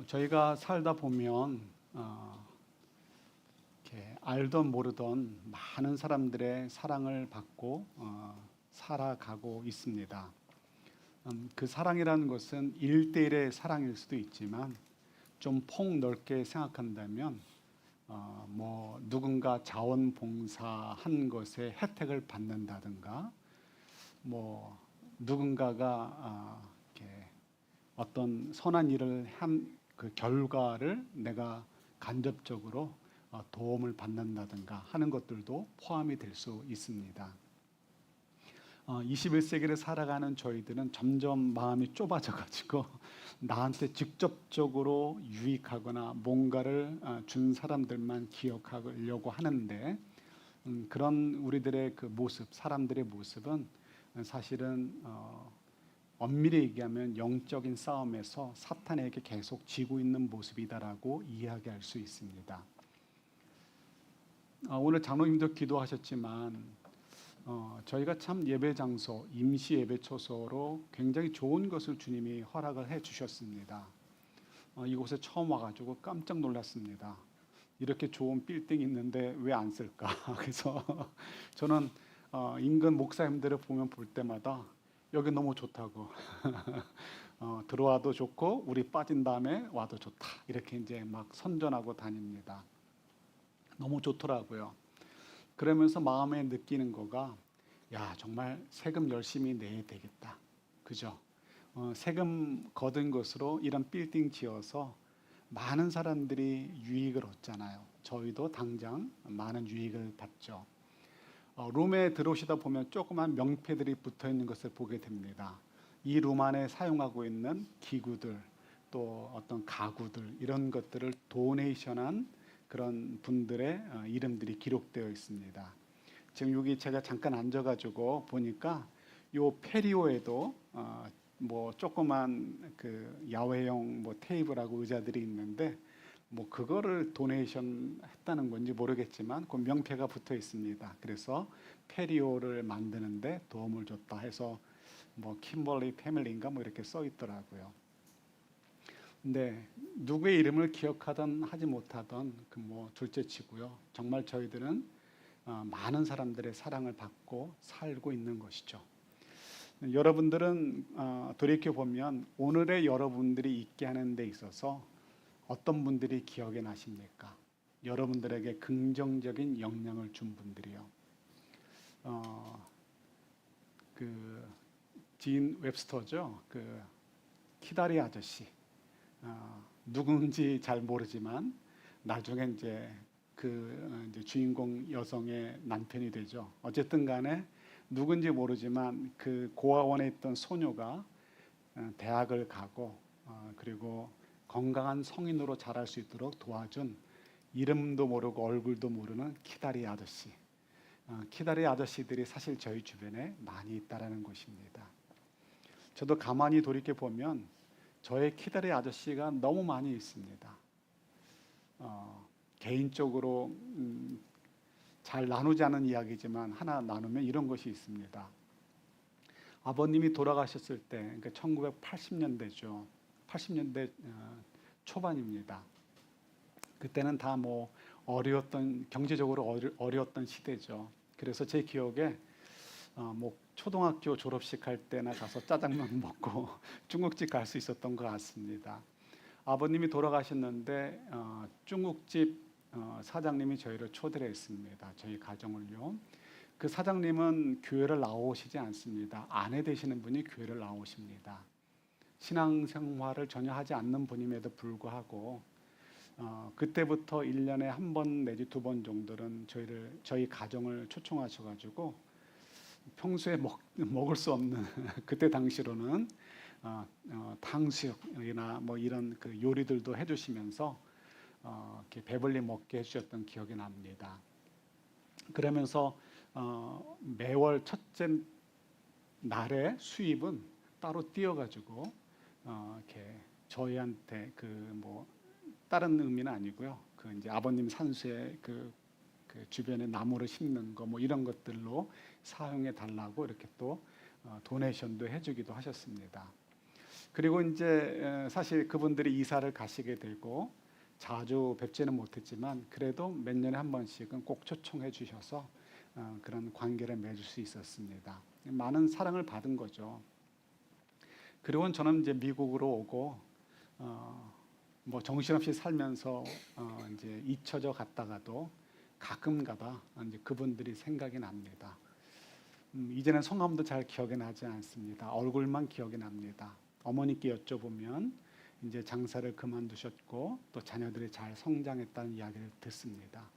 저희가 살다 보면 이렇게 알던 모르던 많은 사람들의 사랑을 받고 살아가고 있습니다. 그 사랑이라는 것은 1대1의 사랑일 수도 있지만 좀 폭넓게 생각한다면 뭐 누군가 자원봉사한 것에 혜택을 받는다든가 뭐 누군가가 이렇게 어떤 선한 일을 한 그 결과를 내가 간접적으로 도움을 받는다든가 하는 것들도 포함이 될 수 있습니다. 21세기를 살아가는 저희들은 점점 마음이 좁아져 가지고 나한테 직접적으로 유익하거나 뭔가를 준 사람들만 기억하려고 하는데 그런 우리들의 그 모습, 사람들의 모습은 사실은 엄밀히 얘기하면 영적인 싸움에서 사탄에게 계속 지고 있는 모습이다라고 이야기할 수 있습니다. 오늘 장로님도 기도하셨지만 저희가 참 예배 장소, 임시 예배 초소로 굉장히 좋은 것을 주님이 허락을 해 주셨습니다. 이곳에 처음 와가지고 깜짝 놀랐습니다. 이렇게 좋은 빌딩이 있는데 왜 안 쓸까? 그래서 저는 인근 목사님들을 보면 볼 때마다 여기 너무 좋다고 들어와도 좋고 우리 빠진 다음에 와도 좋다 이렇게 이제 막 선전하고 다닙니다. 너무 좋더라고요. 그러면서 마음에 느끼는 거가 야 정말 세금 열심히 내야 되겠다. 그죠? 세금 거둔 것으로 이런 빌딩 지어서 많은 사람들이 유익을 얻잖아요. 저희도 당장 많은 유익을 받죠. 룸에 들어오시다 보면 조그만 명패들이 붙어 있는 것을 보게 됩니다. 이 룸 안에 사용하고 있는 기구들 또 어떤 가구들 이런 것들을 도네이션한 그런 분들의 이름들이 기록되어 있습니다. 지금 여기 제가 잠깐 앉아가지고 보니까 요 페리오에도 뭐 조그만 그 야외용 뭐 테이블하고 의자들이 있는데 뭐 그거를 도네이션 했다는 건지 모르겠지만 그 명패가 붙어 있습니다. 그래서 페리오를 만드는데 도움을 줬다 해서 뭐 킴벌리 패밀리인가 뭐 이렇게 써 있더라고요. 근데 누구의 이름을 기억하든 하지 못하든 그 뭐 둘째치고요. 정말 저희들은 많은 사람들의 사랑을 받고 살고 있는 것이죠. 여러분들은 돌이켜 보면 오늘의 여러분들이 있게 하는 데 있어서 어떤 분들이 기억에 나십니까? 여러분들에게 긍정적인 영향을 준 분들이요. 그 진 웹스터죠. 그 키다리 아저씨. 누군지 잘 모르지만 나중에 이제 그 이제 주인공 여성의 남편이 되죠. 어쨌든 간에 누군지 모르지만 그 고아원에 있던 소녀가 대학을 가고 그리고 건강한 성인으로 자랄 수 있도록 도와준 이름도 모르고 얼굴도 모르는 키다리 아저씨. 키다리 아저씨들이 사실 저희 주변에 많이 있다라는 것입니다. 저도 가만히 돌이켜 보면 저의 키다리 아저씨가 너무 많이 있습니다. 개인적으로 잘 나누지 않은 이야기지만 하나 나누면 이런 것이 있습니다. 아버님이 돌아가셨을 때, 그러니까 1980년대죠. 80년대 초반입니다. 그때는 다 뭐 어려웠던 경제적으로 어려웠던 시대죠. 그래서 제 기억에 뭐 초등학교 졸업식 할 때나 가서 짜장면 먹고 중국집 갈 수 있었던 것 같습니다. 아버님이 돌아가셨는데 중국집 사장님이 저희를 초대를 했습니다. 저희 가정을요. 그 사장님은 교회를 나오시지 않습니다. 아내 되시는 분이 교회를 나오십니다. 신앙생활을 전혀 하지 않는 분임에도 불구하고 그때부터 1년에 한 번 내지 2번 정도는 저희 가정을 초청하셔가지고 평소에 먹을 수 없는 그때 당시로는 탕수육이나 뭐 이런 그 요리들도 해주시면서 이렇게 배불리 먹게 해주셨던 기억이 납니다. 그러면서 매월 첫째 날의 수입은 따로 띄어가지고 이렇게 저희한테 그 뭐 다른 의미는 아니고요. 그 이제 아버님 산수에 그 주변에 나무를 심는 거 뭐 이런 것들로 사용해 달라고 이렇게 또 도네이션도 해주기도 하셨습니다. 그리고 이제 사실 그분들이 이사를 가시게 되고 자주 뵙지는 못했지만 그래도 몇 년에 한 번씩은 꼭 초청해 주셔서 그런 관계를 맺을 수 있었습니다. 많은 사랑을 받은 거죠. 그리고 저는 이제 미국으로 오고 뭐 정신없이 살면서 이제 잊혀져 갔다가도 가끔가다 이제 그분들이 생각이 납니다. 이제는 성함도 잘 기억이 나지 않습니다. 얼굴만 기억이 납니다. 어머니께 여쭤보면 이제 장사를 그만두셨고 또 자녀들이 잘 성장했다는 이야기를 듣습니다.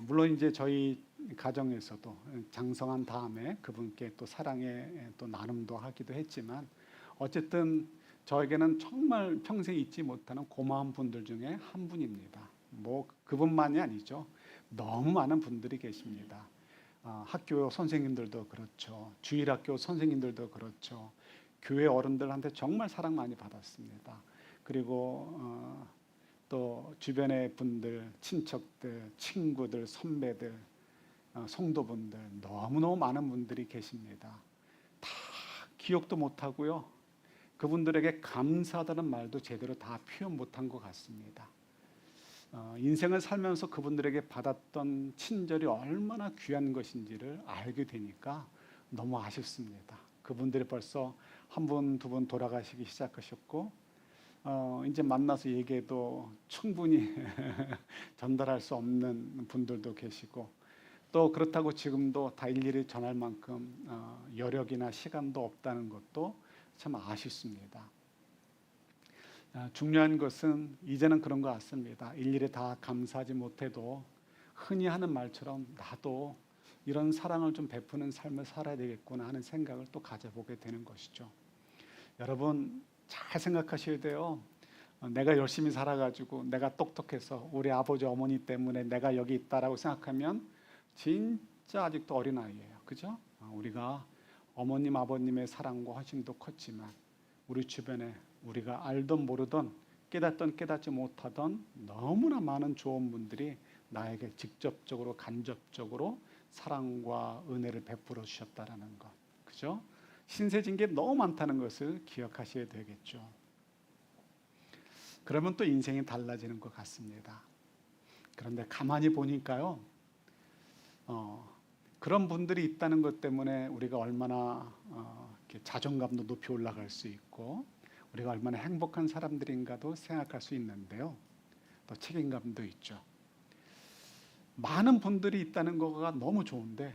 물론 이제 저희 가정에서도 장성한 다음에 그분께 또 사랑의 또 나눔도 하기도 했지만 어쨌든 저에게는 정말 평생 잊지 못하는 고마운 분들 중에 한 분입니다. 뭐 그분만이 아니죠. 너무 많은 분들이 계십니다. 학교 선생님들도 그렇죠. 주일학교 선생님들도 그렇죠. 교회 어른들한테 정말 사랑 많이 받았습니다. 그리고 또 주변의 분들, 친척들, 친구들, 선배들, 성도분들 너무너무 많은 분들이 계십니다. 다 기억도 못하고요. 그분들에게 감사하다는 말도 제대로 다 표현 못한 것 같습니다. 인생을 살면서 그분들에게 받았던 친절이 얼마나 귀한 것인지를 알게 되니까 너무 아쉽습니다. 그분들이 벌써 한 분, 두 분 돌아가시기 시작하셨고 이제 만나서 얘기해도 충분히 전달할 수 없는 분들도 계시고 또 그렇다고 지금도 다 일일이 전할 만큼 여력이나 시간도 없다는 것도 참 아쉽습니다. 중요한 것은 이제는 그런 것 같습니다. 일일이 다 감사하지 못해도 흔히 하는 말처럼 나도 이런 사랑을 좀 베푸는 삶을 살아야 되겠구나 하는 생각을 또 가져보게 되는 것이죠. 여러분 잘 생각하셔야 돼요. 내가 열심히 살아가지고 내가 똑똑해서 우리 아버지 어머니 때문에 내가 여기 있다라고 생각하면 진짜 아직도 어린아이예요. 그죠? 우리가 어머님 아버님의 사랑과 헌신도 컸지만 우리 주변에 우리가 알던 모르던 깨닫던 깨닫지 못하던 너무나 많은 좋은 분들이 나에게 직접적으로 간접적으로 사랑과 은혜를 베풀어 주셨다라는 것. 그죠? 신세진 게 너무 많다는 것을 기억하셔야 되겠죠. 그러면 또 인생이 달라지는 것 같습니다. 그런데 가만히 보니까요. 그런 분들이 있다는 것 때문에 우리가 얼마나 자존감도 높이 올라갈 수 있고 우리가 얼마나 행복한 사람들인가도 생각할 수 있는데요. 또 책임감도 있죠. 많은 분들이 있다는 거가 너무 좋은데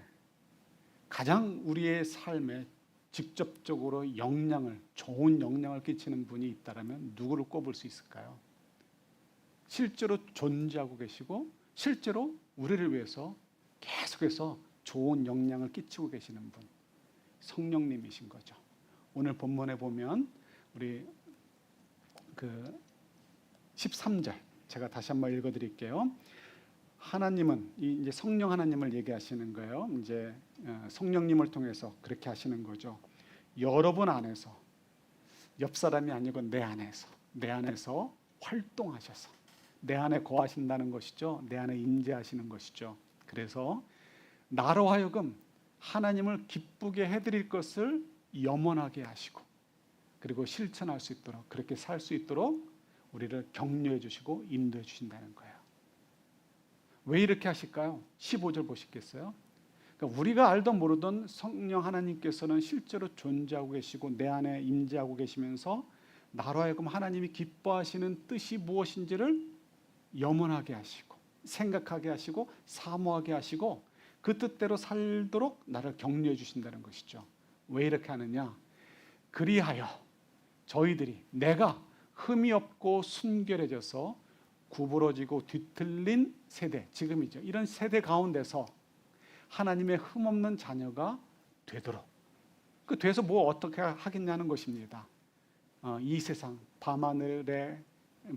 가장 우리의 삶에 직접적으로 좋은 영향을 끼치는 분이 있다면 누구를 꼽을 수 있을까요? 실제로 존재하고 계시고 실제로 우리를 위해서 계속해서 좋은 영향을 끼치고 계시는 분, 성령님이신 거죠. 오늘 본문에 보면 우리 그 13절 제가 다시 한번 읽어드릴게요. 하나님은 이제 성령 하나님을 얘기하시는 거예요. 이제 성령님을 통해서 그렇게 하시는 거죠. 여러분 안에서 옆 사람이 아니고 내 안에서 활동하셔서 내 안에 거하신다는 것이죠. 내 안에 임재하시는 것이죠. 그래서 나로 하여금 하나님을 기쁘게 해드릴 것을 염원하게 하시고 그리고 실천할 수 있도록 그렇게 살 수 있도록 우리를 격려해 주시고 인도해 주신다는 거예요. 왜 이렇게 하실까요? 15절 보시겠어요? 그러니까 우리가 알던 모르던 성령 하나님께서는 실제로 존재하고 계시고 내 안에 임재하고 계시면서 나로 하여금 하나님이 기뻐하시는 뜻이 무엇인지를 염원하게 하시고 생각하게 하시고 사모하게 하시고 그 뜻대로 살도록 나를 격려해 주신다는 것이죠. 왜 이렇게 하느냐? 그리하여 저희들이 내가 흠이 없고 순결해져서 구부러지고 뒤틀린 세대, 지금이죠. 이런 세대 가운데서 하나님의 흠없는 자녀가 되도록 그 돼서 뭐 어떻게 하겠냐는 것입니다. 이 세상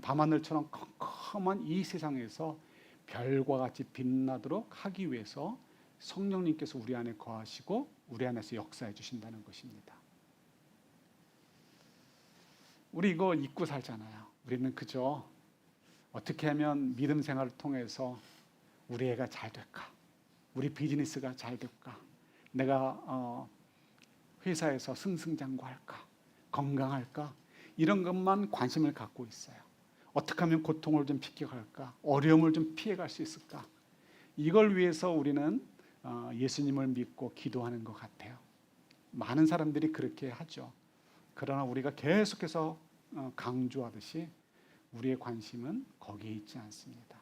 밤하늘처럼 컴컴한 이 세상에서 별과 같이 빛나도록 하기 위해서 성령님께서 우리 안에 거하시고 우리 안에서 역사해 주신다는 것입니다. 우리 이거 잊고 살잖아요. 우리는 그저 어떻게 하면 믿음 생활을 통해서 우리 애가 잘 될까? 우리 비즈니스가 잘 될까? 내가 회사에서 승승장구할까? 건강할까? 이런 것만 관심을 갖고 있어요. 어떻게 하면 고통을 좀 피해갈까? 어려움을 좀 피해갈 수 있을까? 이걸 위해서 우리는 예수님을 믿고 기도하는 것 같아요. 많은 사람들이 그렇게 하죠. 그러나 우리가 계속해서 강조하듯이 우리의 관심은 거기에 있지 않습니다.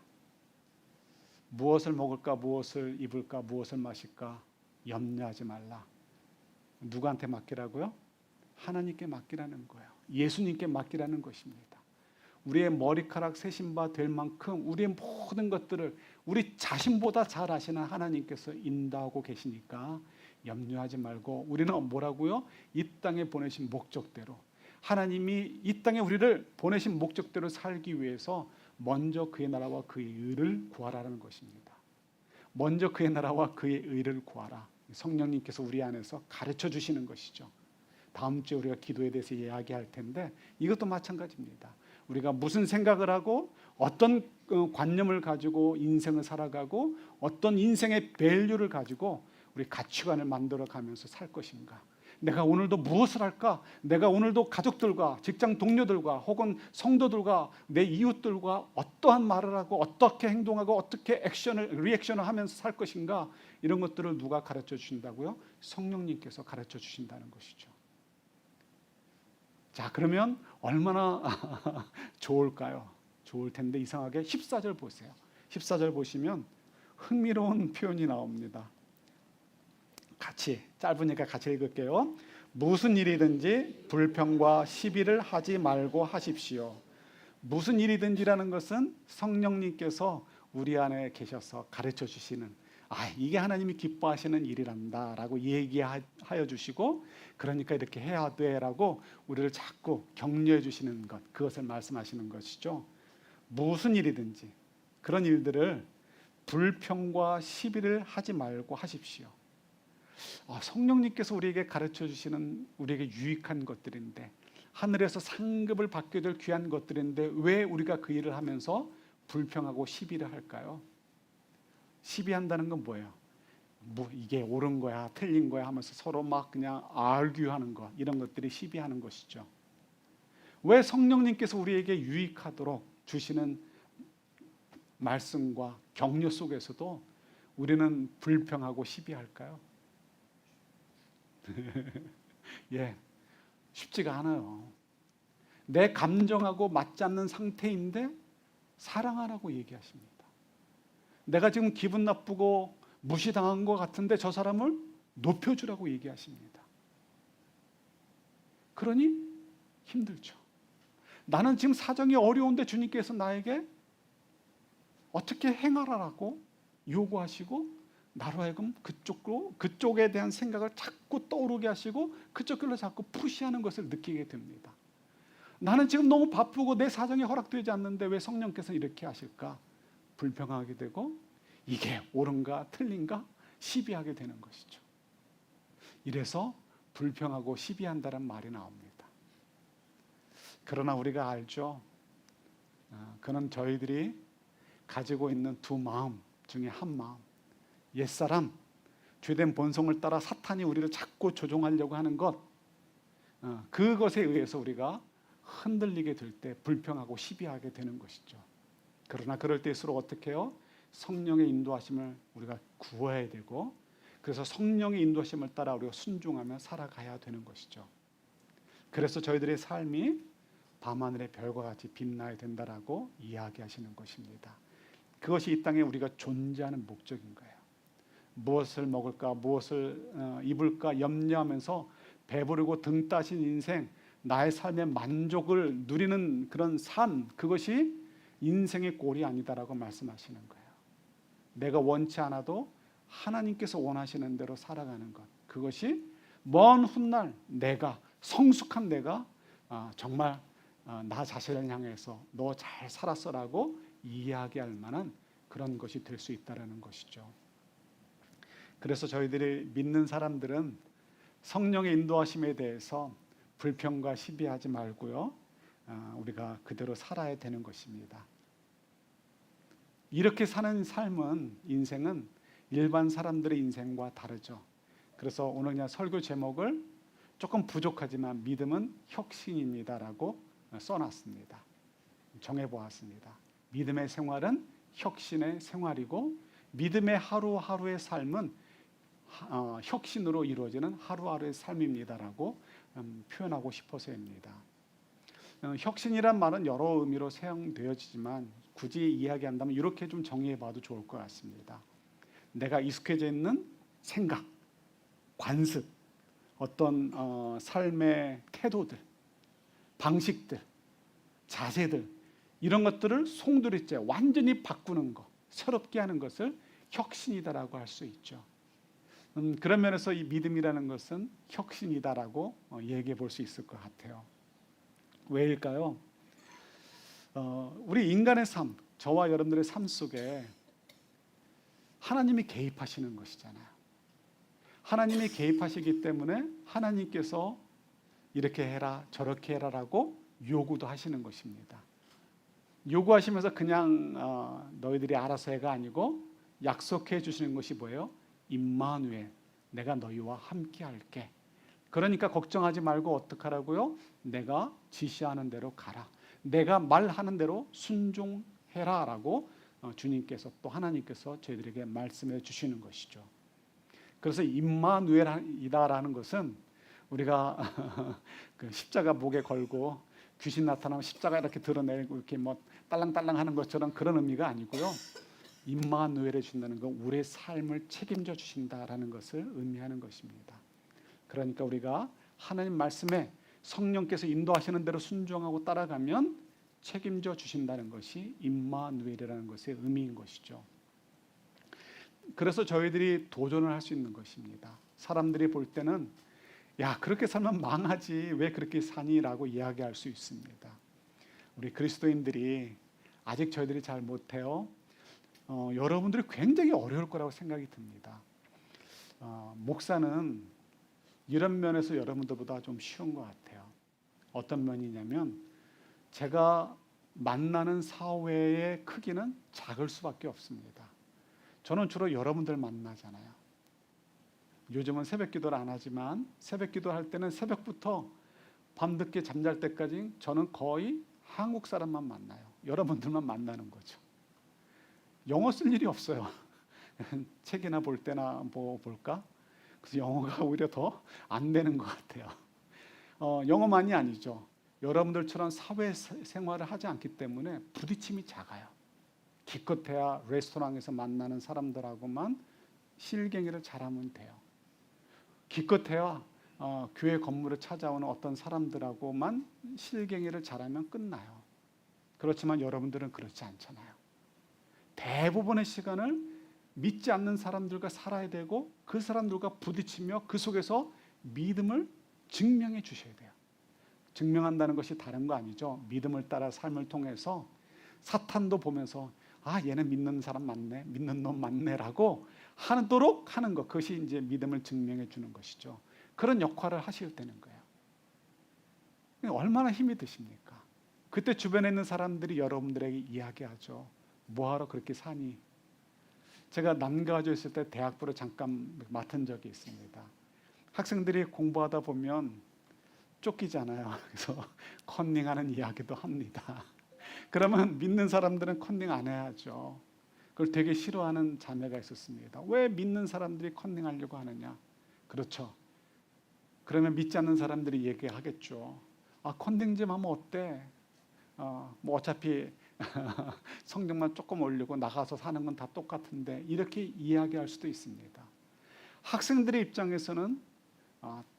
무엇을 먹을까, 무엇을 입을까, 무엇을 마실까 염려하지 말라. 누구한테 맡기라고요? 하나님께 맡기라는 거예요. 예수님께 맡기라는 것입니다. 우리의 머리카락 세신바 될 만큼 우리의 모든 것들을 우리 자신보다 잘 아시는 하나님께서 인도하고 계시니까 염려하지 말고, 우리는 뭐라고요? 이 땅에 보내신 목적대로, 하나님이 이 땅에 우리를 보내신 목적대로 살기 위해서 먼저 그의 나라와 그의 의를 구하라는 것입니다. 먼저 그의 나라와 그의 의를 구하라. 성령님께서 우리 안에서 가르쳐 주시는 것이죠. 다음 주에 우리가 기도에 대해서 이야기할 텐데 이것도 마찬가지입니다. 우리가 무슨 생각을 하고 어떤 관념을 가지고 인생을 살아가고 어떤 인생의 밸류를 가지고 우리 가치관을 만들어가면서 살 것인가? 내가 오늘도 무엇을 할까? 내가 오늘도 가족들과 직장 동료들과 혹은 성도들과 내 이웃들과 어떠한 말을 하고 어떻게 행동하고 어떻게 리액션을 하면서 살 것인가? 이런 것들을 누가 가르쳐 주신다고요? 성령님께서 가르쳐 주신다는 것이죠. 자, 그러면 얼마나 좋을까요? 좋을 텐데 이상하게 14절 보세요. 14절 보시면 흥미로운 표현이 나옵니다. 같이, 짧으니까 같이 읽을게요. 무슨 일이든지 불평과 시비를 하지 말고 하십시오. 무슨 일이든지라는 것은 성령님께서 우리 안에 계셔서 가르쳐 주시는, 이게 하나님이 기뻐하시는 일이란다 라고 얘기하여 주시고, 그러니까 이렇게 해야 돼 라고 우리를 자꾸 격려해 주시는 것, 그것을 말씀하시는 것이죠. 무슨 일이든지 그런 일들을 불평과 시비를 하지 말고 하십시오. 성령님께서 우리에게 가르쳐 주시는, 우리에게 유익한 것들인데, 하늘에서 상급을 받게 될 귀한 것들인데 왜 우리가 그 일을 하면서 불평하고 시비를 할까요? 시비한다는 건 뭐예요? 이게 옳은 거야 틀린 거야 하면서 서로 막 그냥 알규하는 것, 이런 것들이 시비하는 것이죠. 왜 성령님께서 우리에게 유익하도록 주시는 말씀과 격려 속에서도 우리는 불평하고 시비할까요? 예, 쉽지가 않아요. 내 감정하고 맞지 않는 상태인데 사랑하라고 얘기하십니다. 내가 지금 기분 나쁘고 무시당한 것 같은데 저 사람을 높여주라고 얘기하십니다. 그러니 힘들죠. 나는 지금 사정이 어려운데 주님께서 나에게 어떻게 행하라고 요구하시고 나로 하여금 그쪽에 대한 생각을 자꾸 떠오르게 하시고 그쪽 길로 자꾸 푸시하는 것을 느끼게 됩니다. 나는 지금 너무 바쁘고 내 사정이 허락되지 않는데 왜 성령께서 이렇게 하실까? 불평하게 되고 이게 옳은가 틀린가 시비하게 되는 것이죠. 이래서 불평하고 시비한다는 말이 나옵니다. 그러나 우리가 알죠. 그는 저희들이 가지고 있는 두 마음 중에 한 마음, 옛사람, 죄된 본성을 따라 사탄이 우리를 자꾸 조종하려고 하는 것, 그것에 의해서 우리가 흔들리게 될 때 불평하고 시비하게 되는 것이죠. 그러나 그럴 때일수록 어떻게 해요? 성령의 인도하심을 우리가 구해야 되고, 그래서 성령의 인도하심을 따라 우리가 순종하며 살아가야 되는 것이죠. 그래서 저희들의 삶이 밤하늘의 별과 같이 빛나야 된다라고 이야기하시는 것입니다. 그것이 이 땅에 우리가 존재하는 목적인 거예요. 무엇을 먹을까, 무엇을 입을까 염려하면서 배부르고 등 따신 인생, 나의 삶의 만족을 누리는 그런 삶, 그것이 인생의 꼴이 아니다라고 말씀하시는 거예요. 내가 원치 않아도 하나님께서 원하시는 대로 살아가는 것, 그것이 먼 훗날 내가, 성숙한 내가 정말 나 자신을 향해서 너 잘 살았어라고 이야기할 만한 그런 것이 될 수 있다는 것이죠. 그래서 저희들이 믿는 사람들은 성령의 인도하심에 대해서 불평과 시비하지 말고요, 우리가 그대로 살아야 되는 것입니다. 이렇게 사는 삶은, 인생은 일반 사람들의 인생과 다르죠. 그래서 오늘 그냥 설교 제목을 조금 부족하지만 믿음은 혁신입니다라고 써놨습니다. 정해보았습니다. 믿음의 생활은 혁신의 생활이고 믿음의 하루하루의 삶은 혁신으로 이루어지는 하루하루의 삶입니다라고 표현하고 싶어서입니다. 혁신이란 말은 여러 의미로 사용되어지지만 굳이 이야기한다면 이렇게 좀 정의해봐도 좋을 것 같습니다. 내가 익숙해져 있는 생각, 관습, 어떤 삶의 태도들, 방식들, 자세들 이런 것들을 송두리째 완전히 바꾸는 것, 새롭게 하는 것을 혁신이다라고 할 수 있죠. 그런 면에서 이 믿음이라는 것은 혁신이다라고 얘기해 볼 수 있을 것 같아요. 왜일까요? 우리 인간의 삶, 저와 여러분들의 삶 속에 하나님이 개입하시는 것이잖아요. 하나님이 개입하시기 때문에 하나님께서 이렇게 해라 저렇게 해라라고 요구도 하시는 것입니다. 요구하시면서 그냥 너희들이 알아서 해가 아니고 약속해 주시는 것이 뭐예요? 임마누엘, 내가 너희와 함께 할게. 그러니까 걱정하지 말고 어떡하라고요? 내가 지시하는 대로 가라. 내가 말하는 대로 순종해라 라고 주님께서 또 하나님께서 저희들에게 말씀해 주시는 것이죠. 그래서 임마누엘이다라는 것은 우리가 그 십자가 목에 걸고 귀신 나타나면 십자가 이렇게 드러내고 이렇게 뭐 딸랑딸랑 하는 것처럼 그런 의미가 아니고요. 임마누엘해 준다는 건 우리의 삶을 책임져 주신다라는 것을 의미하는 것입니다. 그러니까 우리가 하나님 말씀에 성령께서 인도하시는 대로 순종하고 따라가면 책임져 주신다는 것이 임마누엘이라는 것의 의미인 것이죠. 그래서 저희들이 도전을 할 수 있는 것입니다. 사람들이 볼 때는 야, 그렇게 살면 망하지 왜 그렇게 사니라고 이야기할 수 있습니다. 우리 그리스도인들이 아직 저희들이 잘 못해요. 여러분들이 굉장히 어려울 거라고 생각이 듭니다. 목사는 이런 면에서 여러분들보다 좀 쉬운 것 같아요. 어떤 면이냐면 제가 만나는 사회의 크기는 작을 수밖에 없습니다. 저는 주로 여러분들 만나잖아요. 요즘은 새벽 기도를 안 하지만 새벽 기도할 때는 새벽부터 밤늦게 잠잘 때까지 저는 거의 한국 사람만 만나요. 여러분들만 만나는 거죠. 영어 쓸 일이 없어요. 책이나 볼 때나 뭐 볼까? 그래서 영어가 오히려 더 안 되는 것 같아요. 영어만이 아니죠. 여러분들처럼 사회생활을 하지 않기 때문에 부딪힘이 작아요. 기껏해야 레스토랑에서 만나는 사람들하고만 실갱이를 잘하면 돼요. 기껏해야 교회 건물을 찾아오는 어떤 사람들하고만 실갱이를 잘하면 끝나요. 그렇지만 여러분들은 그렇지 않잖아요. 대부분의 시간을 믿지 않는 사람들과 살아야 되고 그 사람들과 부딪히며 그 속에서 믿음을 증명해 주셔야 돼요. 증명한다는 것이 다른 거 아니죠. 믿음을 따라 삶을 통해서 사탄도 보면서 아, 얘는 믿는 사람 맞네, 믿는 놈 맞네라고 하도록 하는 것, 그것이 이제 믿음을 증명해 주는 것이죠. 그런 역할을 하실 때는 거예요. 얼마나 힘이 드십니까? 그때 주변에 있는 사람들이 여러분들에게 이야기하죠. 뭐하러 그렇게 사니? 제가 남가주 있을 때 대학부를 잠깐 맡은 적이 있습니다. 학생들이 공부하다 보면 쫓기잖아요. 그래서 컨닝하는 이야기도 합니다. 그러면 믿는 사람들은 컨닝 안 해야죠. 그걸 되게 싫어하는 자매가 있었습니다. 왜 믿는 사람들이 컨닝하려고 하느냐? 그렇죠. 그러면 믿지 않는 사람들이 얘기하겠죠. 아, 컨닝 좀 하면 어때? 뭐 어차피 성적만 조금 올리고 나가서 사는 건 다 똑같은데 이렇게 이야기할 수도 있습니다. 학생들의 입장에서는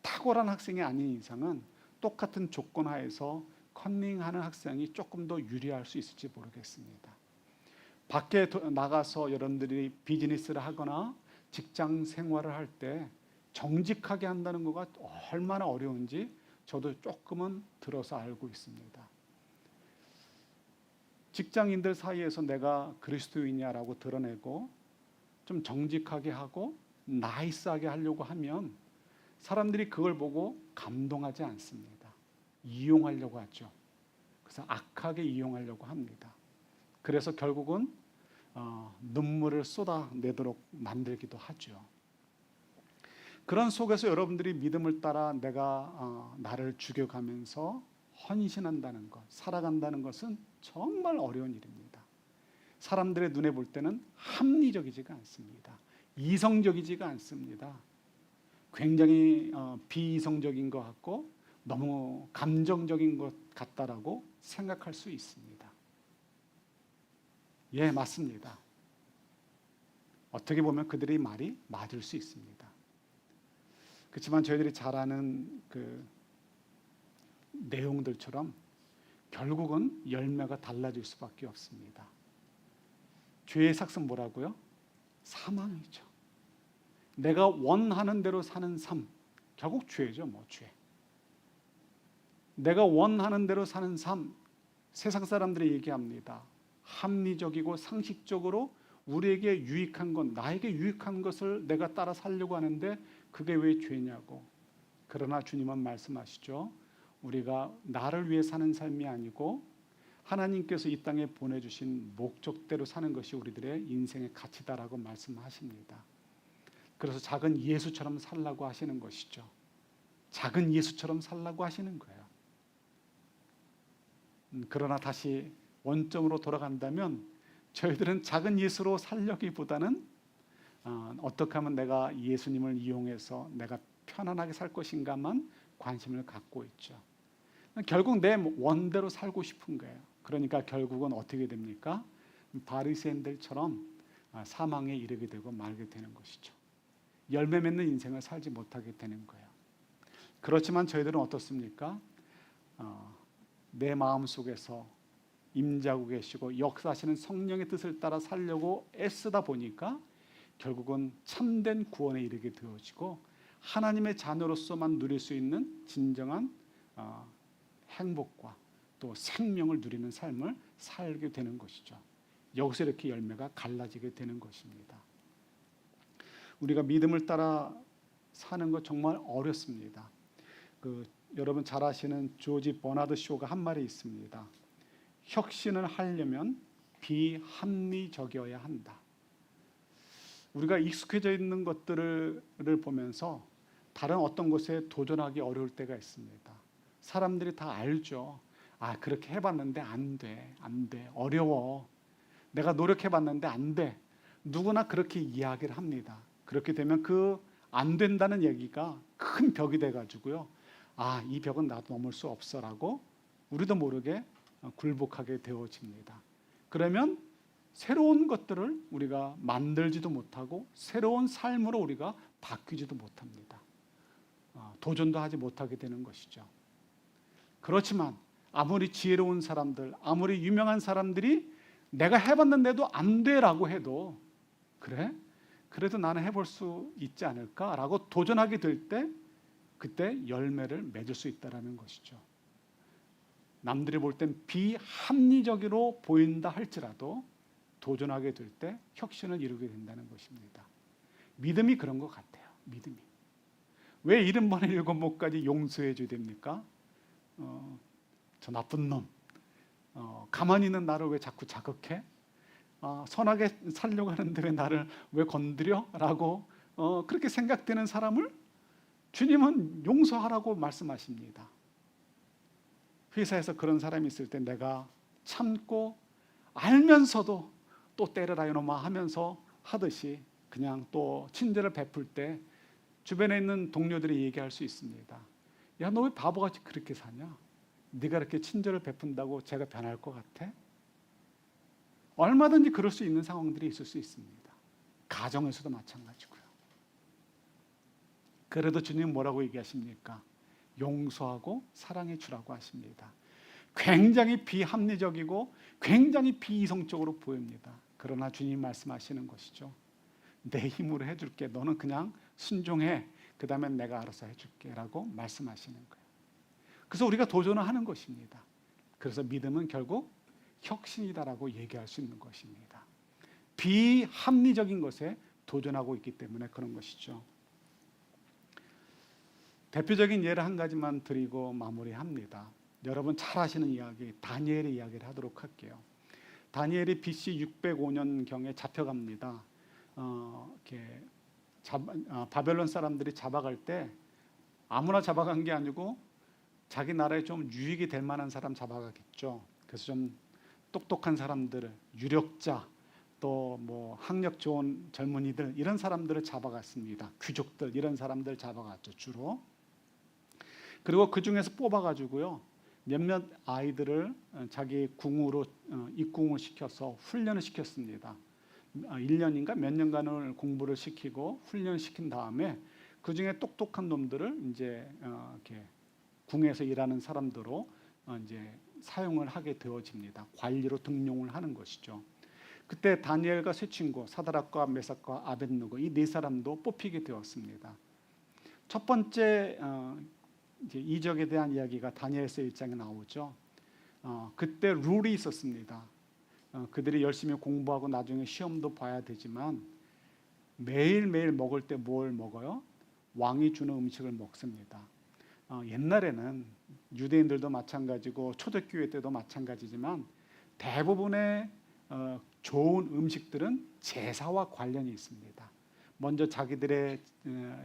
탁월한 학생이 아닌 이상은 똑같은 조건 하에서 컨닝하는 학생이 조금 더 유리할 수 있을지 모르겠습니다. 밖에 나가서 여러분들이 비즈니스를 하거나 직장 생활을 할 때 정직하게 한다는 거가 얼마나 어려운지 저도 조금은 들어서 알고 있습니다. 직장인들 사이에서 내가 그리스도인이냐라고 드러내고 좀 정직하게 하고 나이스하게 하려고 하면 사람들이 그걸 보고 감동하지 않습니다. 이용하려고 하죠. 그래서 악하게 이용하려고 합니다. 그래서 결국은 눈물을 쏟아내도록 만들기도 하죠. 그런 속에서 여러분들이 믿음을 따라 내가 나를 죽여가면서 헌신한다는 것, 살아간다는 것은 정말 어려운 일입니다. 사람들의 눈에 볼 때는 합리적이지가 않습니다. 이성적이지가 않습니다. 굉장히 비이성적인 것 같고 너무 감정적인 것 같다라고 생각할 수 있습니다. 예, 맞습니다. 어떻게 보면 그들의 말이 맞을 수 있습니다. 그렇지만 저희들이 잘 아는 그 내용들처럼 결국은 열매가 달라질 수밖에 없습니다. 죄의 삭은 뭐라고요? 사망이죠. 내가 원하는 대로 사는 삶, 결국 죄죠, 죄. 내가 원하는 대로 사는 삶, 세상 사람들이 얘기합니다. 합리적이고 상식적으로 우리에게 유익한 것, 나에게 유익한 것을 내가 따라 살려고 하는데 그게 왜 죄냐고. 그러나 주님은 말씀하시죠. 우리가 나를 위해 사는 삶이 아니고 하나님께서 이 땅에 보내주신 목적대로 사는 것이 우리들의 인생의 가치다라고 말씀하십니다. 그래서 작은 예수처럼 살라고 하시는 것이죠. 작은 예수처럼 살라고 하시는 거예요. 그러나 다시 원점으로 돌아간다면 저희들은 작은 예수로 살려기보다는 어떻게 하면 내가 예수님을 이용해서 내가 편안하게 살 것인가만 관심을 갖고 있죠. 결국 내 원대로 살고 싶은 거예요. 그러니까 결국은 어떻게 됩니까? 바리새인들처럼 사망에 이르게 되고 말게 되는 것이죠. 열매 맺는 인생을 살지 못하게 되는 거예요. 그렇지만 저희들은 어떻습니까? 내 마음속에서 임재하고 계시고 역사하시는 성령의 뜻을 따라 살려고 애쓰다 보니까 결국은 참된 구원에 이르게 되어지고 하나님의 자녀로서만 누릴 수 있는 진정한 행복과 또 생명을 누리는 삶을 살게 되는 것이죠. 여기서 이렇게 열매가 갈라지게 되는 것입니다. 우리가 믿음을 따라 사는 것 정말 어렵습니다. 여러분 잘 아시는 조지 버나드 쇼가 한 말이 있습니다. 혁신을 하려면 비합리적이어야 한다. 우리가 익숙해져 있는 것들을 보면서 다른 어떤 것에 도전하기 어려울 때가 있습니다. 사람들이 다 알죠. 그렇게 해봤는데 안 돼, 어려워. 내가 노력해봤는데 안 돼. 누구나 그렇게 이야기를 합니다. 그렇게 되면 그 안 된다는 얘기가 큰 벽이 돼가지고요. 이 벽은 나도 넘을 수 없어라고 우리도 모르게 굴복하게 되어집니다. 그러면 새로운 것들을 우리가 만들지도 못하고 새로운 삶으로 우리가 바뀌지도 못합니다. 도전도 하지 못하게 되는 것이죠. 그렇지만 아무리 지혜로운 사람들, 아무리 유명한 사람들이 내가 해봤는데도 안 돼라고 해도 그래? 그래도 나는 해볼 수 있지 않을까라고 도전하게 될 때 그때 열매를 맺을 수 있다는 것이죠. 남들이 볼 땐 비합리적으로 보인다 할지라도 도전하게 될 때 혁신을 이루게 된다는 것입니다. 믿음이 그런 것 같아요. 믿음이. 왜 70번에 7번까지 용서해 줘야 됩니까? 저 나쁜 놈. 가만히 있는 나를 왜 자꾸 자극해? 선하게 살려고 하는데 왜 나를 왜 건드려? 라고 그렇게 생각되는 사람을 주님은 용서하라고 말씀하십니다. 회사에서 그런 사람이 있을 때 내가 참고 알면서도 또 때려라 이놈아 하면서 하듯이 그냥 또 친절을 베풀 때 주변에 있는 동료들이 얘기할 수 있습니다. 야, 너 왜 바보같이 그렇게 사냐? 네가 이렇게 친절을 베푼다고 제가 변할 것 같아? 얼마든지 그럴 수 있는 상황들이 있을 수 있습니다. 가정에서도 마찬가지고요. 그래도 주님 뭐라고 얘기하십니까? 용서하고 사랑해 주라고 하십니다. 굉장히 비합리적이고 굉장히 비이성적으로 보입니다. 그러나 주님 말씀하시는 것이죠. 내 힘으로 해줄게. 너는 그냥 순종해. 그 다음에 내가 알아서 해줄게 라고 말씀하시는 거예요. 그래서 우리가 도전을 하는 것입니다. 그래서 믿음은 결국 혁신이다라고 얘기할 수 있는 것입니다. 비합리적인 것에 도전하고 있기 때문에 그런 것이죠. 대표적인 예를 한 가지만 드리고 마무리합니다. 여러분 잘 아시는 이야기, 다니엘의 이야기를 하도록 할게요. 다니엘이 BC 605년경에 잡혀갑니다. 이렇게 바벨론 사람들이 잡아갈 때 아무나 잡아간 게 아니고 자기 나라에 좀 유익이 될 만한 사람 잡아가겠죠. 그래서 좀 똑똑한 사람들, 유력자, 또 뭐 학력 좋은 젊은이들 이런 사람들을 잡아갔습니다. 귀족들 이런 사람들 잡아갔죠 주로. 그리고 그 중에서 뽑아가지고요 몇몇 아이들을 자기 궁으로 입궁을 시켜서 훈련을 시켰습니다. 1년인가 몇 년간을 공부를 시키고 훈련시킨 다음에 그 중에 똑똑한 놈들을 이제 이렇게 궁에서 일하는 사람들로 이제 사용을 하게 되어집니다. 관리로 등용을 하는 것이죠. 그때 다니엘과 세 친구 사드락과 메삭과 아벳느고 이 네 사람도 뽑히게 되었습니다. 첫 번째 이제 이적에 대한 이야기가 다니엘서 1장에 나오죠. 그때 룰이 있었습니다. 그들이 열심히 공부하고 나중에 시험도 봐야 되지만 매일매일 먹을 때 뭘 먹어요? 왕이 주는 음식을 먹습니다. 옛날에는 유대인들도 마찬가지고 초대교회 때도 마찬가지지만 대부분의 좋은 음식들은 제사와 관련이 있습니다. 먼저 자기들의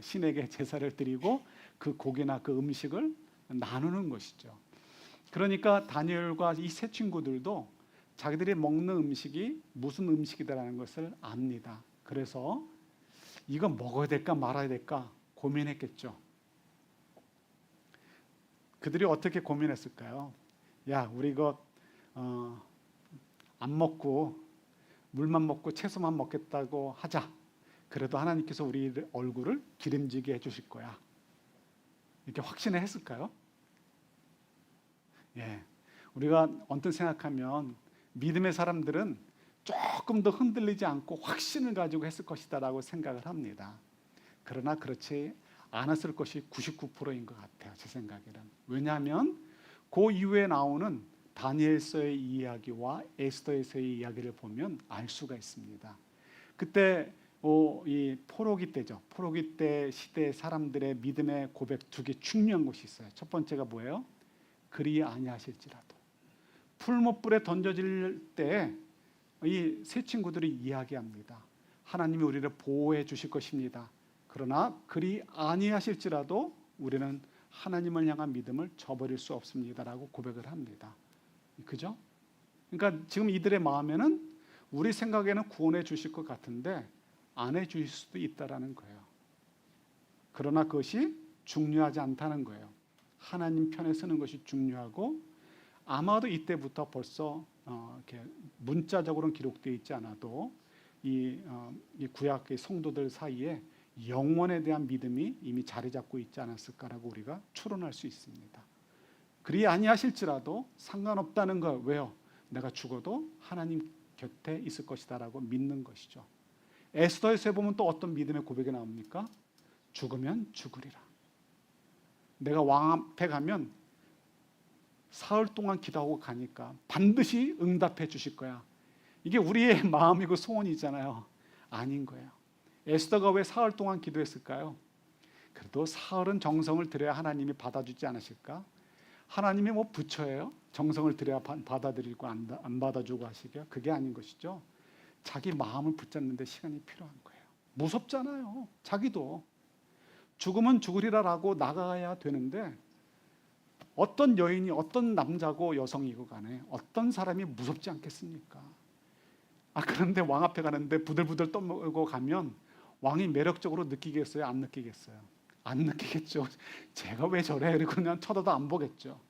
신에게 제사를 드리고 그 고기나 그 음식을 나누는 것이죠. 그러니까 다니엘과 이 세 친구들도 자기들이 먹는 음식이 무슨 음식이다라는 것을 압니다. 그래서 이거 먹어야 될까 말아야 될까 고민했겠죠. 그들이 어떻게 고민했을까요? 야, 우리 이거 안 먹고 물만 먹고 채소만 먹겠다고 하자. 그래도 하나님께서 우리 얼굴을 기름지게 해주실 거야. 이렇게 확신을 했을까요? 예, 우리가 언뜻 생각하면 믿음의 사람들은 조금 더 흔들리지 않고 확신을 가지고 했을 것이다라고 생각을 합니다. 그러나 그렇지 않았을 것이 99%인 것 같아요. 제 생각에는. 왜냐하면 그 이후에 나오는 다니엘서의 이야기와 에스더에서의 이야기를 보면 알 수가 있습니다. 그때 이 포로기 때죠. 포로기 때 시대 사람들의 믿음의 고백 두 개 중요한 것이 있어요. 첫 번째가 뭐예요? 그리 아니하실지라도. 풀못불에 던져질 때 이 세 친구들이 이야기합니다. 하나님이 우리를 보호해 주실 것입니다. 그러나 그리 아니하실지라도 우리는 하나님을 향한 믿음을 저버릴 수 없습니다라고 고백을 합니다. 그죠? 그러니까 지금 이들의 마음에는 우리 생각에는 구원해 주실 것 같은데 안 해 주실 수도 있다라는 거예요. 그러나 그것이 중요하지 않다는 거예요. 하나님 편에 서는 것이 중요하고 아마도 이때부터 벌써 이렇게 문자적으로는 기록되어 있지 않아도 이 구약의 성도들 사이에 영원에 대한 믿음이 이미 자리 잡고 있지 않았을까라고 우리가 추론할 수 있습니다. 그리 아니하실지라도 상관없다는 거. 왜요? 내가 죽어도 하나님 곁에 있을 것이다라고 믿는 것이죠. 에스더에서 보면 또 어떤 믿음의 고백이 나옵니까? 죽으면 죽으리라. 내가 왕 앞에 가면 사흘 동안 기도하고 가니까 반드시 응답해 주실 거야. 이게 우리의 마음이고 소원이잖아요. 아닌 거예요. 에스더가 왜 사흘 동안 기도했을까요? 그래도 사흘은 정성을 들여야 하나님이 받아주지 않으실까? 하나님이 뭐 부처예요? 정성을 들여야 받아들이고 안 받아주고 하시게요? 그게 아닌 것이죠. 자기 마음을 붙잡는 데 시간이 필요한 거예요. 무섭잖아요. 자기도 죽으면 죽으리라라고 나가야 되는데 어떤 여인이 어떤 남자고 여성이고 간에 어떤 사람이 무섭지 않겠습니까? 그런데 왕 앞에 가는데 부들부들 떠먹고 가면 왕이 매력적으로 느끼겠어요? 안 느끼겠어요? 안 느끼겠죠. 제가 왜 저래? 그리고 그냥 쳐다도 안 보겠죠.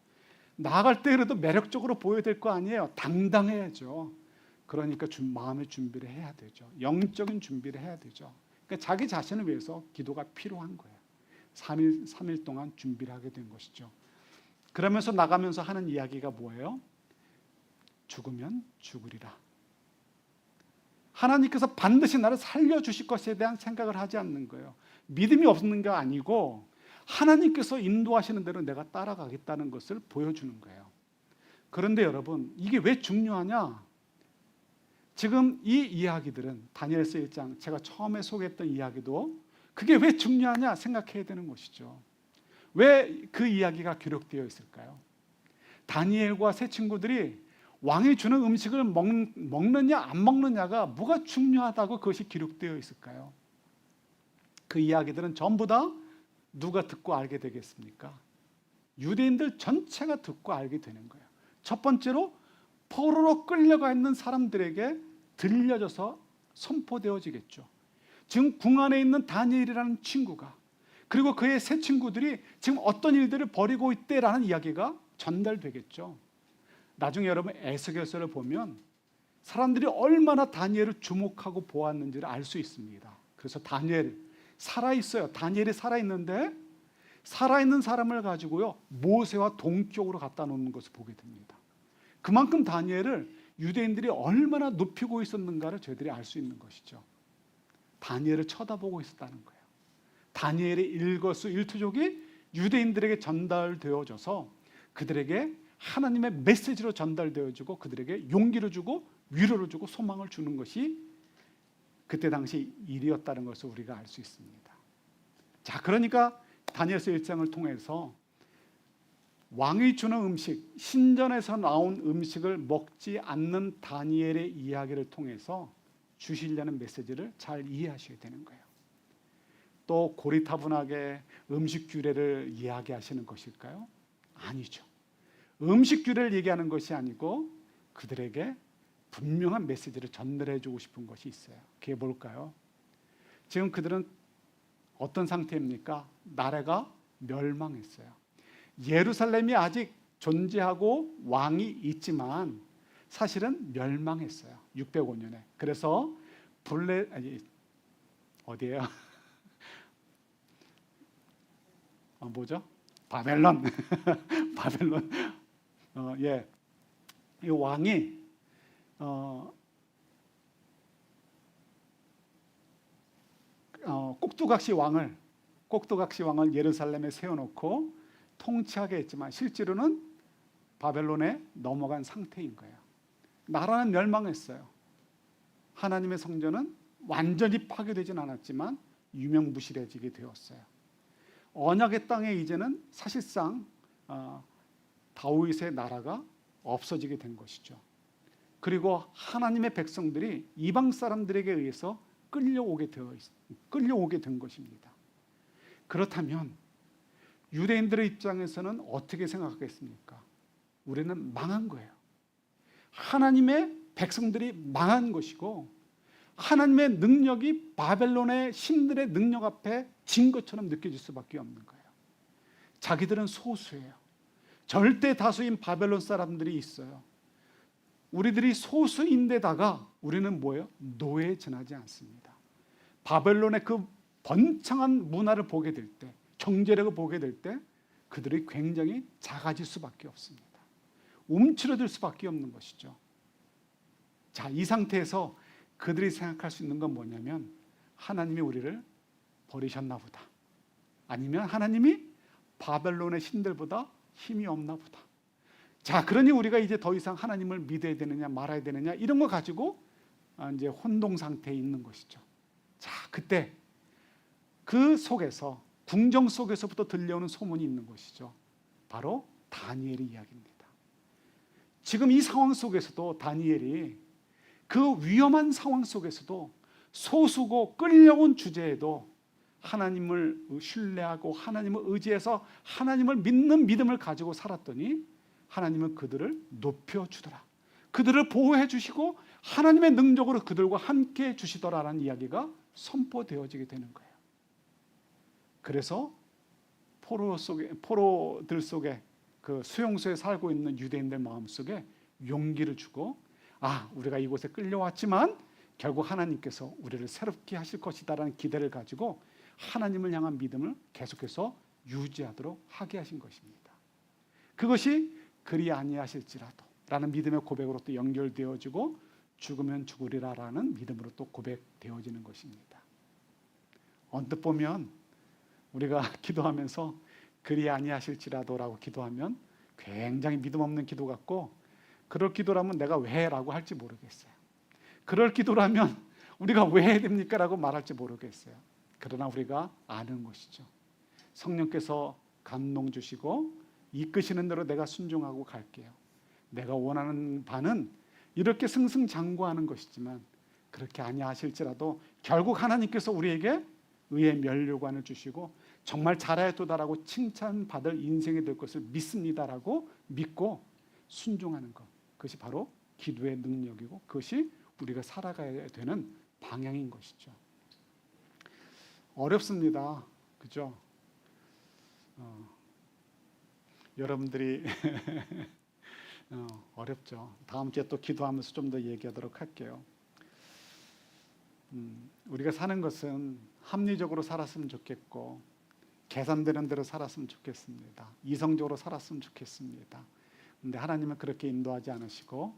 나아갈 때 그래도 매력적으로 보여야 될 거 아니에요. 당당해야죠. 그러니까 마음의 준비를 해야 되죠. 영적인 준비를 해야 되죠. 그러니까 자기 자신을 위해서 기도가 필요한 거예요. 3일 동안 준비를 하게 된 것이죠. 그러면서 나가면서 하는 이야기가 뭐예요? 죽으면 죽으리라. 하나님께서 반드시 나를 살려주실 것에 대한 생각을 하지 않는 거예요. 믿음이 없는 게 아니고 하나님께서 인도하시는 대로 내가 따라가겠다는 것을 보여주는 거예요. 그런데 여러분, 이게 왜 중요하냐? 지금 이 이야기들은 다니엘서 1장 제가 처음에 소개했던 이야기도 그게 왜 중요하냐 생각해야 되는 것이죠. 왜 그 이야기가 기록되어 있을까요? 다니엘과 세 친구들이 왕이 주는 음식을 먹느냐 안 먹느냐가 뭐가 중요하다고 그것이 기록되어 있을까요? 그 이야기들은 전부 다 누가 듣고 알게 되겠습니까? 유대인들 전체가 듣고 알게 되는 거예요. 첫 번째로 포로로 끌려가 있는 사람들에게 들려져서 선포되어지겠죠. 지금 궁 안에 있는 다니엘이라는 친구가, 그리고 그의 세 친구들이 지금 어떤 일들을 벌이고 있대라는 이야기가 전달되겠죠. 나중에 여러분 에스겔서를 보면 사람들이 얼마나 다니엘을 주목하고 보았는지를 알 수 있습니다. 그래서 다니엘 살아있어요. 다니엘이 살아있는데 살아있는 사람을 가지고요 모세와 동격으로 갖다 놓는 것을 보게 됩니다. 그만큼 다니엘을 유대인들이 얼마나 높이고 있었는가를 저희들이 알 수 있는 것이죠. 다니엘을 쳐다보고 있었다는 거예요. 다니엘의 일거수일투족이 유대인들에게 전달되어져서 그들에게 하나님의 메시지로 전달되어지고 그들에게 용기를 주고 위로를 주고 소망을 주는 것이 그때 당시 일이었다는 것을 우리가 알 수 있습니다. 자, 그러니까 다니엘서 1장을 통해서 왕이 주는 음식, 신전에서 나온 음식을 먹지 않는 다니엘의 이야기를 통해서 주시려는 메시지를 잘 이해하셔야 되는 거예요. 또 고리타분하게 음식 규례를 이야기하시는 것일까요? 아니죠. 음식 규례를 얘기하는 것이 아니고 그들에게 분명한 메시지를 전달해 주고 싶은 것이 있어요. 그게 뭘까요? 지금 그들은 어떤 상태입니까? 나라가 멸망했어요. 예루살렘이 아직 존재하고 왕이 있지만 사실은 멸망했어요. 605년에. 그래서 어디예요? 뭐죠? 바벨론. 바벨론. 예. 이 왕이 꼭두각시 왕을 예루살렘에 세워놓고 통치하게 했지만 실제로는 바벨론에 넘어간 상태인 거예요. 나라는 멸망했어요. 하나님의 성전은 완전히 파괴되진 않았지만 유명무실해지게 되었어요. 언약의 땅에 이제는 사실상 다윗의 나라가 없어지게 된 것이죠. 그리고 하나님의 백성들이 이방 사람들에게 의해서 끌려오게 된 것입니다. 그렇다면 유대인들의 입장에서는 어떻게 생각하겠습니까? 우리는 망한 거예요. 하나님의 백성들이 망한 것이고 하나님의 능력이 바벨론의 신들의 능력 앞에 진 것처럼 느껴질 수밖에 없는 거예요. 자기들은 소수예요. 절대 다수인 바벨론 사람들이 있어요. 우리들이 소수인데다가 우리는 뭐예요? 노예에 지나지 않습니다. 바벨론의 그 번창한 문화를 보게 될 때, 경제력을 보게 될 때 그들이 굉장히 작아질 수밖에 없습니다. 움츠러들 수밖에 없는 것이죠. 자, 이 상태에서 그들이 생각할 수 있는 건 뭐냐면 하나님이 우리를 버리셨나 보다. 아니면 하나님이 바벨론의 신들보다 힘이 없나 보다. 자, 그러니 우리가 이제 더 이상 하나님을 믿어야 되느냐 말아야 되느냐 이런 거 가지고 이제 혼동 상태에 있는 것이죠. 자, 그때 그 속에서 궁정 속에서부터 들려오는 소문이 있는 것이죠. 바로 다니엘의 이야기입니다. 지금 이 상황 속에서도 다니엘이 그 위험한 상황 속에서도 소수고 끌려온 주제에도 하나님을 신뢰하고 하나님을 의지해서 하나님을 믿는 믿음을 가지고 살았더니 하나님은 그들을 높여주더라. 그들을 보호해 주시고 하나님의 능력으로 그들과 함께 해 주시더라라는 이야기가 선포되어지게 되는 거예요. 그래서 포로들 속에 그 수용소에 살고 있는 유대인들 마음속에 용기를 주고 우리가 이곳에 끌려왔지만 결국 하나님께서 우리를 새롭게 하실 것이다라는 기대를 가지고 하나님을 향한 믿음을 계속해서 유지하도록 하게 하신 것입니다. 그것이 그리 아니하실지라도 라는 믿음의 고백으로 또 연결되어지고 죽으면 죽으리라라는 믿음으로 또 고백되어지는 것입니다. 언뜻 보면 우리가 기도하면서 그리 아니하실지라도라고 기도하면 굉장히 믿음 없는 기도 같고, 그럴 기도라면 내가 왜 라고 할지 모르겠어요. 그럴 기도라면 우리가 왜 해야 됩니까? 라고 말할지 모르겠어요. 그러나 우리가 아는 것이죠. 성령께서 감동 주시고 이끄시는 대로 내가 순종하고 갈게요. 내가 원하는 바는 이렇게 승승장구하는 것이지만 그렇게 아니하실지라도 결국 하나님께서 우리에게 의의 면류관을 주시고 정말 잘하였도다라고 칭찬받을 인생이 될 것을 믿습니다라고 믿고 순종하는 것, 그것이 바로 기도의 능력이고 그것이 우리가 살아가야 되는 방향인 것이죠. 어렵습니다. 그죠? 여러분들이 어렵죠. 다음 주에 또 기도하면서 좀 더 얘기하도록 할게요. 우리가 사는 것은 합리적으로 살았으면 좋겠고 계산되는 대로 살았으면 좋겠습니다. 이성적으로 살았으면 좋겠습니다. 근데 하나님은 그렇게 인도하지 않으시고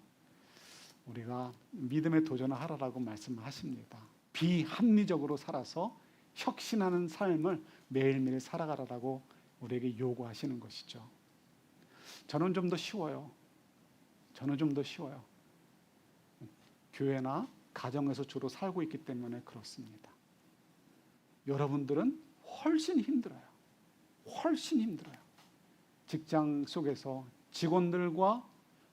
우리가 믿음의 도전을 하라고 말씀하십니다. 비합리적으로 살아서 혁신하는 삶을 매일매일 살아가라고 우리에게 요구하시는 것이죠. 저는 좀 더 쉬워요. 교회나 가정에서 주로 살고 있기 때문에 그렇습니다. 여러분들은 훨씬 힘들어요. 직장 속에서 직원들과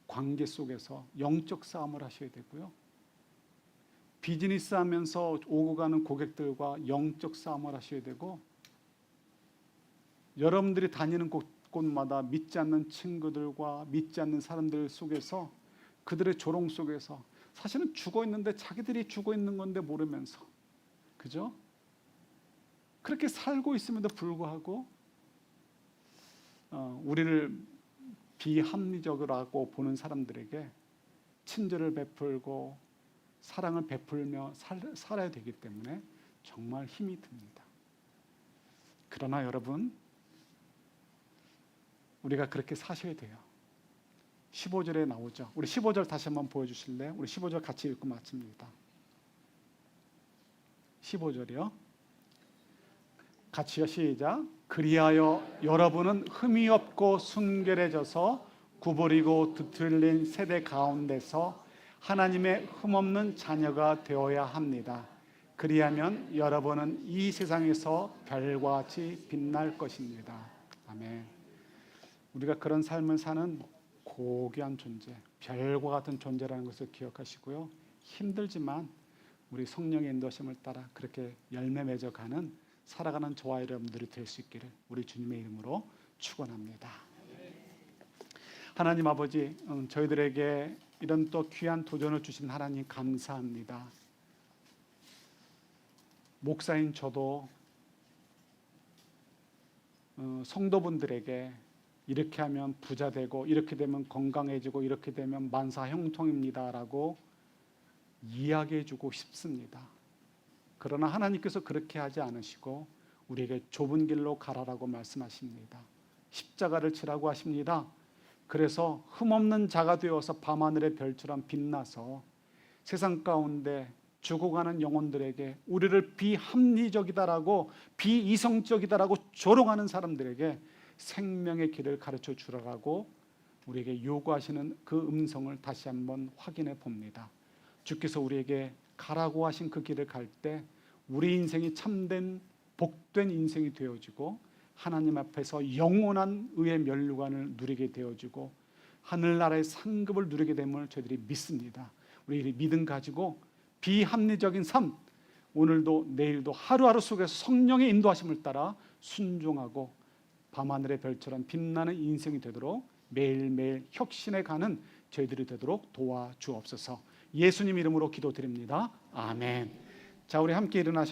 관계 속에서 영적 싸움을 하셔야 되고요. 비즈니스 하면서 오고 가는 고객들과 영적 싸움을 하셔야 되고, 여러분들이 다니는 곳마다 믿지 않는 친구들과 믿지 않는 사람들 속에서 그들의 조롱 속에서 사실은 죽어 있는데 자기들이 죽어 있는 건데 모르면서, 그죠? 그렇게 살고 있음에도 불구하고 우리를 비합리적이라고 보는 사람들에게 친절을 베풀고 사랑을 베풀며 살아야 되기 때문에 정말 힘이 듭니다. 그러나 여러분, 우리가 그렇게 사셔야 돼요. 15절에 나오죠. 우리 15절 다시 한번 보여주실래요? 우리 15절 같이 읽고 마칩니다. 15절이요. 같이요. 시작. 그리하여 여러분은 흠이 없고 순결해져서 구부리고 뒤틀린 세대 가운데서 하나님의 흠없는 자녀가 되어야 합니다. 그리하면 여러분은 이 세상에서 별과 같이 빛날 것입니다. 아멘. 우리가 그런 삶을 사는 고귀한 존재, 별과 같은 존재라는 것을 기억하시고요. 힘들지만 우리 성령의 인도하심을 따라 그렇게 열매 맺어가는 살아가는 저와 여러분들이 될 수 있기를 우리 주님의 이름으로 축원합니다. 하나님 아버지, 저희들에게 이런 또 귀한 도전을 주신 하나님 감사합니다. 목사인 저도 성도분들에게 이렇게 하면 부자 되고 이렇게 되면 건강해지고 이렇게 되면 만사형통입니다라고 이야기해 주고 싶습니다. 그러나 하나님께서 그렇게 하지 않으시고 우리에게 좁은 길로 가라라고 말씀하십니다. 십자가를 지라고 하십니다. 그래서 흠없는 자가 되어서 밤하늘의 별처럼 빛나서 세상 가운데 죽어가는 영혼들에게, 우리를 비합리적이다라고 비이성적이다라고 조롱하는 사람들에게 생명의 길을 가르쳐 주라고 우리에게 요구하시는 그 음성을 다시 한번 확인해 봅니다. 주께서 우리에게 가라고 하신 그 길을 갈 때 우리 인생이 참된 복된 인생이 되어지고 하나님 앞에서 영원한 의의 면류관을 누리게 되어지고 하늘나라의 상급을 누리게 됨을 저희들이 믿습니다. 우리 믿음 가지고 비합리적인 삶, 오늘도 내일도 하루하루 속에서 성령의 인도하심을 따라 순종하고 밤하늘의 별처럼 빛나는 인생이 되도록 매일매일 혁신해 가는 저희들이 되도록 도와주옵소서. 예수님 이름으로 기도드립니다. 아멘. 자, 우리 함께 일어나셔서